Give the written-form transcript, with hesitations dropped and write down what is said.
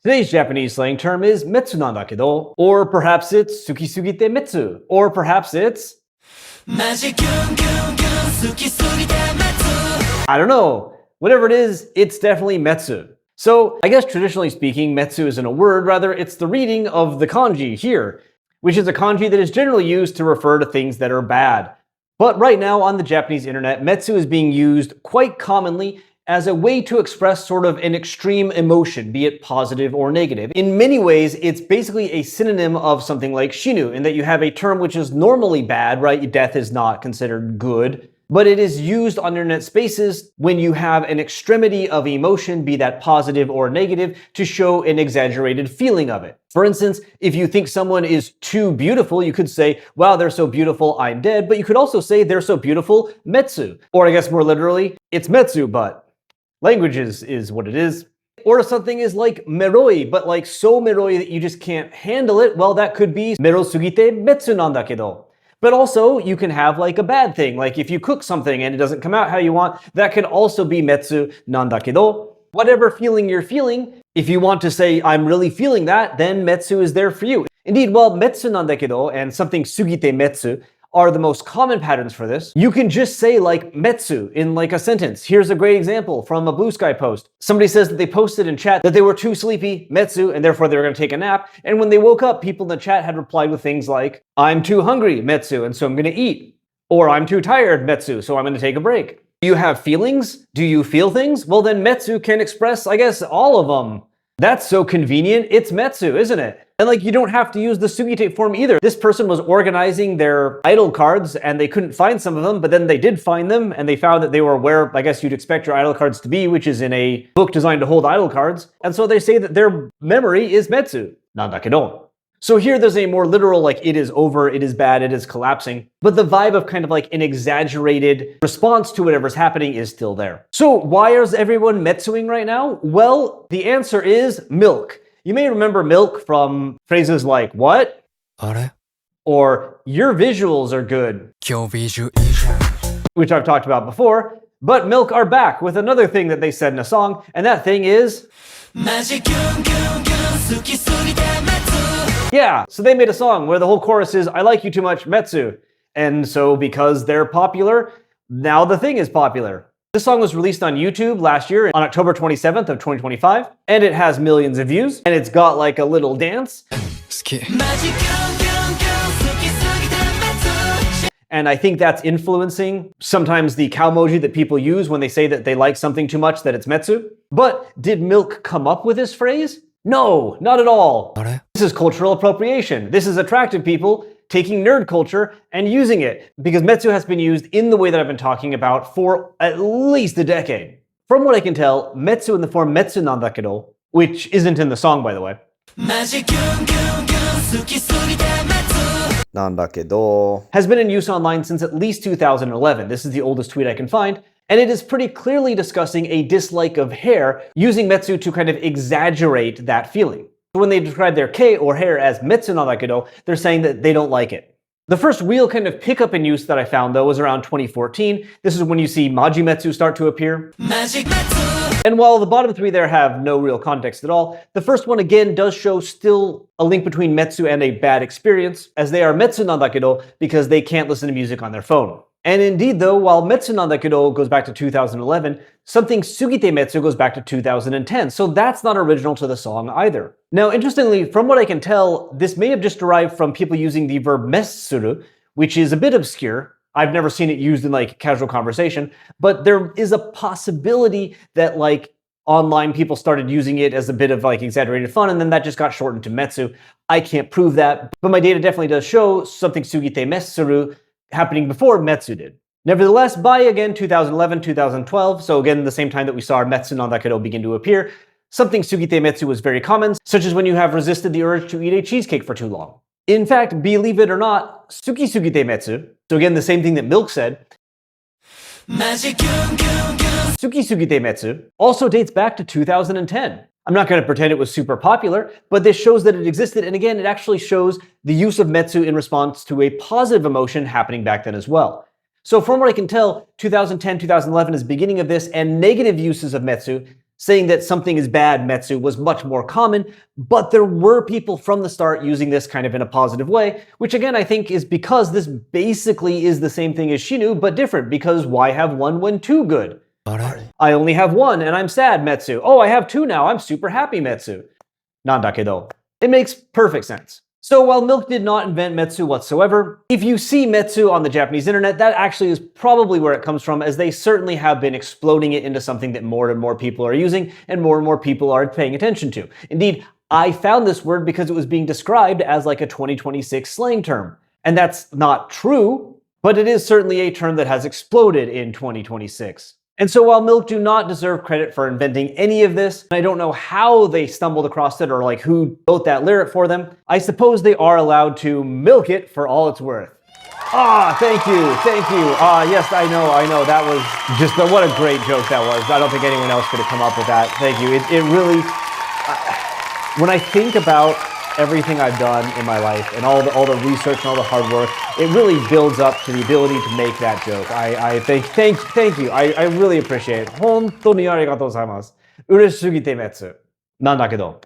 Today's Japanese slang term is metsu nanda kedo, or perhaps it's sukisugite metsu, or perhaps it's I don't know. Whatever it is, it's definitely metsu. So I guess traditionally speaking, metsu isn't a word, rather it's the reading of the kanji here, which is a kanji that is generally used to refer to things that are bad. But right now on the Japanese internet, metsu is being used quite commonly as a way to express sort of an extreme emotion, be it positive or negative. In many ways, it's basically a synonym of something like shinu, in that you have a term which is normally bad, right? Death is not considered good, but it is used on internet spaces when you have an extremity of emotion, be that positive or negative, to show an exaggerated feeling of it. For instance, if you think someone is too beautiful, you could say, wow, they're so beautiful, I'm dead, but you could also say, they're so beautiful, metsu. Or I guess more literally, it's metsu, but language is what it is. Or if something is like meroi, but like so meroi that you just can't handle it, well, that could be mero sugite metsu nanda kedo. But also, you can have like a bad thing, like if you cook something and it doesn't come out how you want, that could also be metsu nanda kedo. Whatever feeling you're feeling, if you want to say, I'm really feeling that, then metsu is there for you. Indeed, while metsu nanda kedo and something sugite metsu are the most common patterns for this, you can just say like metsu in like a sentence. Here's a great example from a Blue Sky post. Somebody says that they posted in chat that they were too sleepy, metsu, and therefore they were going to take a nap. And when they woke up, people in the chat had replied with things like, I'm too hungry, metsu, and so I'm going to eat. Or I'm too tired, metsu, so I'm going to take a break. Do you have feelings? Do you feel things? Well, then metsu can express, I guess, all of them. That's so convenient. It's metsu, isn't it? And like, you don't have to use the sugite form either. This person was organizing their idol cards and they couldn't find some of them, but then they did find them and they found that they were where I guess you'd expect your idol cards to be, which is in a book designed to hold idol cards. And so they say that their memory is metsu, nanda kedo. So here there's a more literal, like, it is over, it is bad, it is collapsing. But the vibe of kind of like an exaggerated response to whatever's happening is still there. So why is everyone metsuing right now? Well, the answer is milk. You may remember milk from phrases like, what? Or, your visuals are good, which I've talked about before. But milk are back with another thing that they said in a song, and that thing is yeah, so they made a song where the whole chorus is, I like you too much, metsu. And so because they're popular, now the thing is popular. This song was released on YouTube last year on October 27th of 2025, and it has millions of views, and it's got like a little dance. And I think that's influencing sometimes the cow emoji that people use when they say that they like something too much, that it's metsu. But did milk come up with this phrase? No, not at all. This is cultural appropriation. This is attractive people taking nerd culture and using it, because metsu has been used in the way that I've been talking about for at least a decade. From what I can tell, metsu in the form metsu nanda kedo, which isn't in the song by the way, nanda kedo, has been in use online since at least 2011. This is the oldest tweet I can find. And it is pretty clearly discussing a dislike of hair, using metsu to kind of exaggerate that feeling. When they describe their kei or hair as metsu nanda kedo, they're saying that they don't like it. The first real kind of pickup in use that I found though was around 2014. This is when you see majimetsu start to appear. And while the bottom three there have no real context at all, the first one again does show still a link between metsu and a bad experience, as they are metsu nanda kedo because they can't listen to music on their phone. And indeed though, while metsu nanda kedo goes back to 2011, something sugite metsu goes back to 2010, so that's not original to the song either. Now interestingly, from what I can tell, this may have just derived from people using the verb messuru, which is a bit obscure. I've never seen it used in like casual conversation, but there is a possibility that like online people started using it as a bit of like exaggerated fun, and then that just got shortened to metsu. I can't prove that, but my data definitely does show something sugite messuru happening before metsu did. Nevertheless, by again 2011, 2012, so again the same time that we saw our metsu nanda kedo begin to appear, something sugite metsu was very common, such as when you have resisted the urge to eat a cheesecake for too long. In fact, believe it or not, suki sugite metsu, so again the same thing that Milk said, suki sugite metsu also dates back to 2010. I'm not going to pretend it was super popular, but this shows that it existed, and again, it actually shows the use of metsu in response to a positive emotion happening back then as well. So from what I can tell, 2010, 2011 is the beginning of this, and negative uses of metsu Saying that something is bad, metsu, was much more common, but there were people from the start using this kind of in a positive way, which again I think is because this basically is the same thing as shinu, but different, because why have one when two good? I only have one and I'm sad, metsu. Oh, I have two now, I'm super happy, metsu. Nanda kedo. It makes perfect sense. So while milk did not invent metsu whatsoever, if you see metsu on the Japanese internet, that actually is probably where it comes from, as they certainly have been exploding it into something that more and more people are using and more people are paying attention to. Indeed, I found this word because it was being described as like a 2026 slang term. And that's not true, but it is certainly a term that has exploded in 2026. And so while milk do not deserve credit for inventing any of this, I don't know how they stumbled across it or like who wrote that lyric for them, I suppose they are allowed to milk it for all it's worth. Thank you. Yes, I know, that was just, what a great joke that was. I don't think anyone else could have come up with that. Thank you. It really, when I think about everything I've done in my life and all the research and all the hard work, it really builds up to the ability to make that joke. I thank you. I really appreciate it. 本当にありがとうございます。嬉しすぎて滅。なんだけど。